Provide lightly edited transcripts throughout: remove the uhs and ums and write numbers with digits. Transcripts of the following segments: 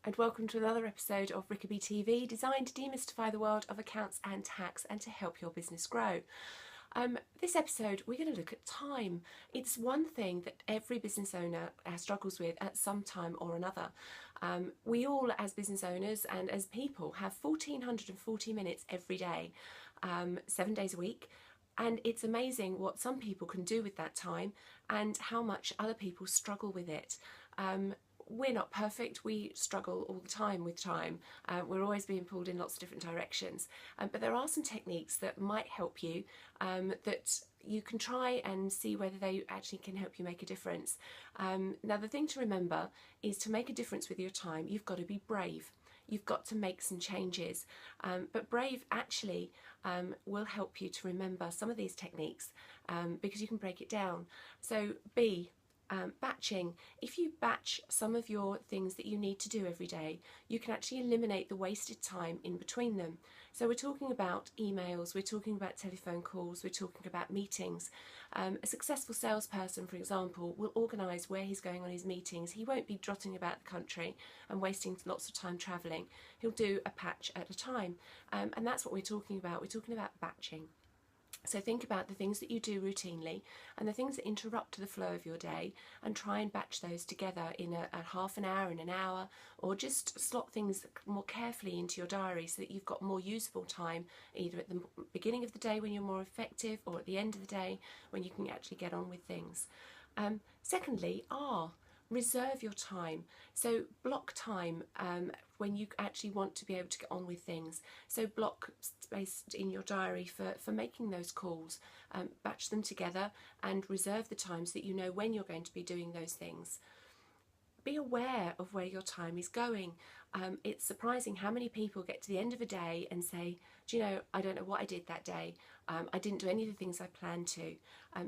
and welcome to another episode of RickabyTV, designed to demystify the world of accounts and tax and to help your business grow. This episode, we're going to look at time. It's one thing that every business owner struggles with at some time or another. We all, as business owners and as people, have 1,440 minutes every day, 7 days a week. And it's amazing what some people can do with that time and how much other people struggle with it. We're not perfect, we struggle all the time with time. We're always being pulled in lots of different directions. But there are some techniques that might help you, that you can try and see whether they actually can help you make a difference. Now, the thing to remember is to make a difference with your time, you've got to be brave. You've got to make some changes. But brave actually will help you to remember some of these techniques because you can break it down. So batching. If you batch some of your things that you need to do every day, you can actually eliminate the wasted time in between them. So we're talking about emails, we're talking about telephone calls, we're talking about meetings. A successful salesperson, for example, will organise where he's going on his meetings. He won't be trotting about the country and wasting lots of time travelling. He'll do a patch at a time. And that's what we're talking about. We're talking about batching. So think about the things that you do routinely and the things that interrupt the flow of your day, and try and batch those together in a half an hour, in an hour, or just slot things more carefully into your diary so that you've got more usable time either at the beginning of the day when you're more effective, or at the end of the day when you can actually get on with things. Secondly, reserve your time. So block time when you actually want to be able to get on with things. So block space in your diary for making those calls. Batch them together and reserve the times that you know when you're going to be doing those things. Be aware of where your time is going. It's surprising how many people get to the end of a day and say, do you know, I don't know what I did that day. I didn't do any of the things I planned to.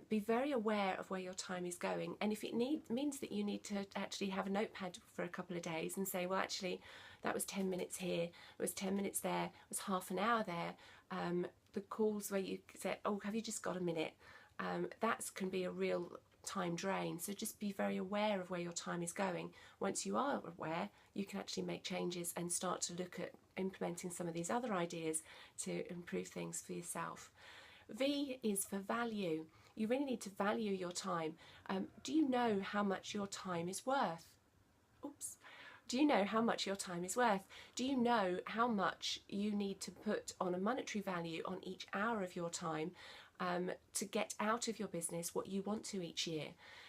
Be very aware of where your time is going. And if it means that you need to actually have a notepad for a couple of days and say, well, actually, that was 10 minutes here, it was 10 minutes there, it was half an hour there. The calls where you say, oh, have you just got a minute? That can be a real time drain. So just be very aware of where your time is going. Once you are aware, you can actually make changes and start to look at implementing some of these other ideas to improve things for yourself. V is for value. You really need to value your time. Do you know how much your time is worth? Oops. Do you know how much your time is worth? Do you know how much you need to put on a monetary value on each hour of your time to get out of your business what you want to each year?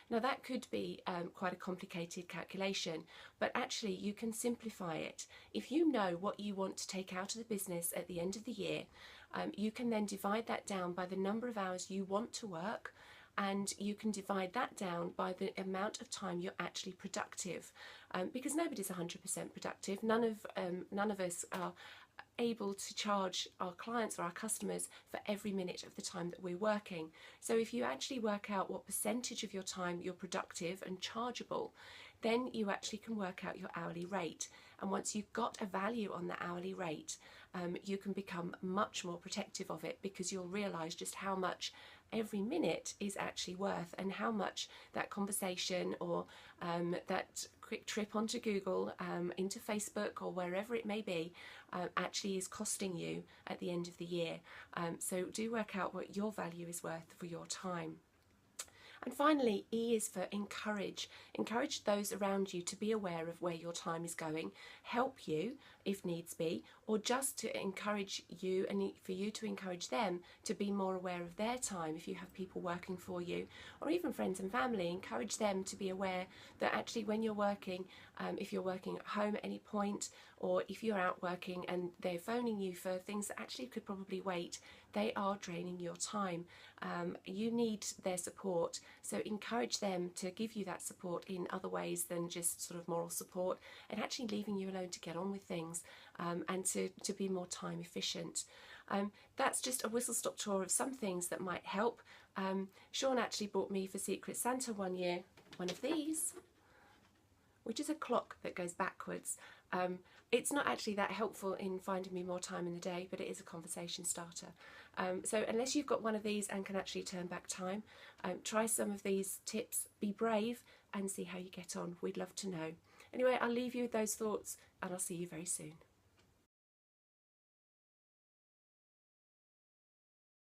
Now, that could be quite a complicated calculation, but actually you can simplify it. If you know what you want to take out of the business at the end of the year, you can then divide that down by the number of hours you want to work, and you can divide that down by the amount of time you're actually productive, because nobody's 100% productive. None of us are able to charge our clients or our customers for every minute of the time that we're working. So if you actually work out what percentage of your time you're productive and chargeable, then you actually can work out your hourly rate. And once you've got a value on the hourly rate, you can become much more protective of it, because you'll realise just how much every minute is actually worth, and how much that conversation or that quick trip onto Google, into Facebook or wherever it may be, actually is costing you at the end of the year. So do work out what your value is worth for your time. And finally, E is for encourage. Encourage those around you to be aware of where your time is going, help you if needs be, or just to encourage you and for you to encourage them to be more aware of their time. If you have people working for you, or even friends and family, encourage them to be aware that actually when you're working, if you're working at home at any point, or if you're out working and they're phoning you for things that actually could probably wait, they are draining your time. You need their support, so encourage them to give you that support in other ways than just sort of moral support, and actually leaving you alone to get on with things, and to be more time efficient. That's just a whistle-stop tour of some things that might help. Sean actually bought me for Secret Santa one year one of these, which is a clock that goes backwards. It's not actually that helpful in finding me more time in the day, but it is a conversation starter. So unless you've got one of these and can actually turn back time, try some of these tips, be brave and see how you get on. We'd love to know. Anyway, I'll leave you with those thoughts and I'll see you very soon.